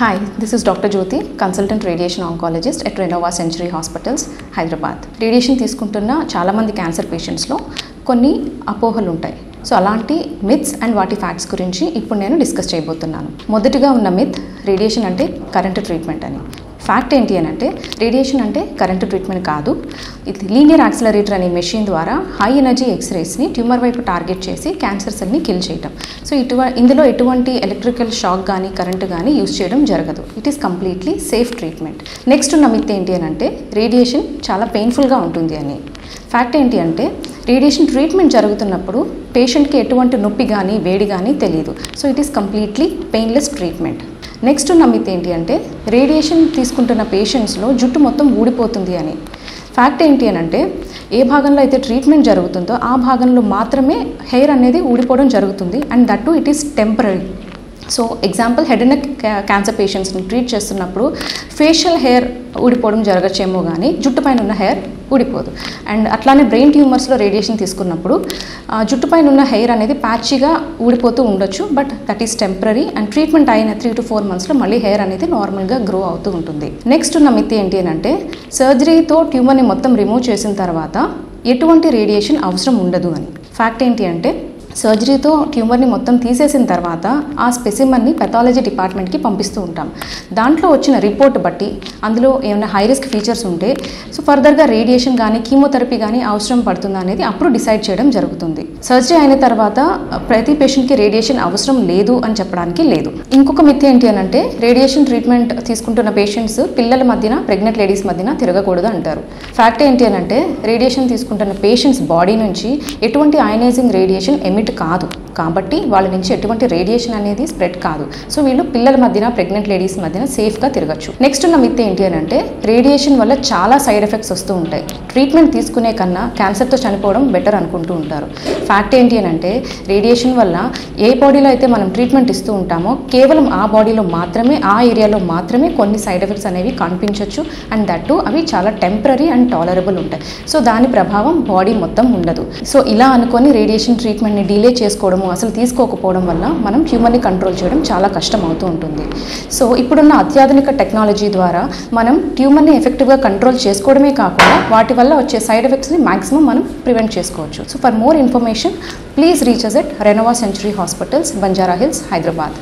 Hi, this is Dr. Jyoti, Consultant Radiation Oncologist at Renova Century Hospitals, Hyderabad. Radiation తీసుకుంటున్న చాలా మంది cancer పేషెంట్స్లో కొన్ని అపోహలు ఉంటాయి. సో అలాంటి మిత్స్ అండ్ వాటి ఫ్యాక్ట్స్ గురించి ఇప్పుడు నేను డిస్కస్ చేయబోతున్నాను. మొదటిగా ఉన్న మిత్ రేడియేషన్ అంటే కరెంట్ ట్రీట్మెంట్ అని. ఫ్యాక్ట్ ఏంటి అని అంటే రేడియేషన్ అంటే కరెంట్ ట్రీట్మెంట్ కాదు. ఇది లీనియర్ యాక్సిలరేటర్ అనే మెషిన్ ద్వారా హై ఎనర్జీ ఎక్స్రేస్ని ట్యూమర్ వైపు టార్గెట్ చేసి క్యాన్సర్ సెల్ని కిల్ చేయడం. సో ఇందులో ఎటువంటి ఎలక్ట్రికల్ షాక్ కానీ కరెంట్ కానీ యూజ్ చేయడం జరగదు. It is completely safe treatment. Next ఉన్న మిత్ ఏంటి అని అంటే రేడియేషన్ చాలా పెయిన్ఫుల్గా ఉంటుంది అని. ఫ్యాక్ట్ ఏంటి అంటే రేడియేషన్ ట్రీట్మెంట్ జరుగుతున్నప్పుడు పేషెంట్కి ఎటువంటి నొప్పి కానీ వేడి కానీ తెలియదు. So it is completely painless treatment. Next ఉన్న మిత్ ఏంటి అంటే రేడియేషన్ తీసుకుంటున్న పేషెంట్స్లో జుట్టు మొత్తం ఊడిపోతుంది అని. ఫ్యాక్ట్ ఏంటి అని అంటే ఏ భాగంలో అయితే ట్రీట్మెంట్ జరుగుతుందో ఆ భాగంలో మాత్రమే హెయిర్ అనేది ఊడిపోవడం జరుగుతుంది and that to it is temporary. So example head and neck cancer పేషెంట్స్ని ట్రీట్ చేస్తున్నప్పుడు ఫేషియల్ హెయిర్ ఊడిపోవడం జరగచ్చేమో కానీ జుట్టు పైన ఉన్న హెయిర్ ఊడిపోదు. అండ్ అట్లానే బ్రెయిన్ ట్యూమర్స్లో రేడియేషన్ తీసుకున్నప్పుడు జుట్టు పైన ఉన్న హెయిర్ అనేది ప్యాచీగా ఊడిపోతూ ఉండొచ్చు, but that is temporary and treatment అయిన 3 to 4 monthsలో మళ్ళీ హెయిర్ అనేది నార్మల్గా గ్రో అవుతూ ఉంటుంది. నెక్స్ట్ ఉన్న మిత్ ఏంటి అని అంటే సర్జరీతో ట్యూమర్ని మొత్తం రిమూవ్ చేసిన తర్వాత ఎటువంటి రేడియేషన్ అవసరం ఉండదు అని. ఫ్యాక్ట్ ఏంటి అంటే సర్జరీతో ట్యూమర్ని మొత్తం తీసేసిన తర్వాత ఆ స్పెసిమన్ని పెథాలజీ డిపార్ట్మెంట్కి పంపిస్తూ ఉంటాం. దాంట్లో వచ్చిన రిపోర్ట్ బట్టి అందులో ఏమైనా హై రిస్క్ ఫీచర్స్ ఉంటే సో ఫర్దర్గా రేడియేషన్ కానీ కీమోథెరపీ కానీ అవసరం పడుతుందా అనేది అప్పుడు డిసైడ్ చేయడం జరుగుతుంది. సర్జరీ అయిన తర్వాత ప్రతి పేషెంట్కి రేడియేషన్ అవసరం లేదు అని చెప్పడానికి లేదు. ఇంకొక మిత్ ఏంటి అని అంటే రేడియేషన్ ట్రీట్మెంట్ తీసుకుంటున్న పేషెంట్స్ పిల్లల మధ్యన ప్రెగ్నెంట్ లేడీస్ మధ్యన తిరగకూడదు అంటారు. ఫ్యాక్ట్ ఏంటి అని అంటే రేడియేషన్ తీసుకుంటున్న పేషెంట్స్ బాడీ నుంచి ఎటువంటి అయనైజింగ్ రేడియేషన్ కాదు, కాబట్టి వాళ్ళ నుంచి ఎటువంటి రేడియేషన్ అనేది స్ప్రెడ్ కాదు. సో వీళ్ళు పిల్లల మధ్యన ప్రెగ్నెంట్ లేడీస్ మధ్యన సేఫ్గా తిరగచ్చు. నెక్స్ట్ ఉన్న మిత్ ఏంటి అని అంటే రేడియేషన్ వల్ల చాలా సైడ్ ఎఫెక్ట్స్ వస్తూ ఉంటాయి. ట్రీట్మెంట్ తీసుకునే కన్నా క్యాన్సర్తో చనిపోవడం బెటర్ అనుకుంటూ ఉంటారు. ఫ్యాక్ట్ ఏంటి అని అంటే రేడియేషన్ వల్ల ఏ బాడీలో అయితే మనం ట్రీట్మెంట్ ఇస్తూ ఉంటామో కేవలం ఆ బాడీలో మాత్రమే ఆ ఏరియాలో మాత్రమే కొన్ని సైడ్ ఎఫెక్ట్స్ అనేవి కనిపించవచ్చు అండ్ దట్ టు అవి చాలా టెంపరరీ అండ్ టాలరబుల్ ఉంటాయి. సో దాని ప్రభావం బాడీ మొత్తం ఉండదు. సో ఇలా అనుకొని రేడియేషన్ ట్రీట్మెంట్ని డిలే చేసుకోవడము అసలు తీసుకోకపోవడం వల్ల మనం ట్యూమర్ని కంట్రోల్ చేయడం చాలా కష్టం అవుతూ ఉంటుంది. సో ఇప్పుడున్న అత్యాధునిక టెక్నాలజీ ద్వారా మనం ట్యూమర్ని ఎఫెక్టివ్గా కంట్రోల్ చేసుకోవడమే కాకుండా వాటి వల్ల వచ్చే సైడ్ ఎఫెక్ట్స్ని మ్యాక్సిమం మనం ప్రివెంట్ చేసుకోవచ్చు. So for more information please reach us at Renova Century Hospitals, Banjara Hills, Hyderabad.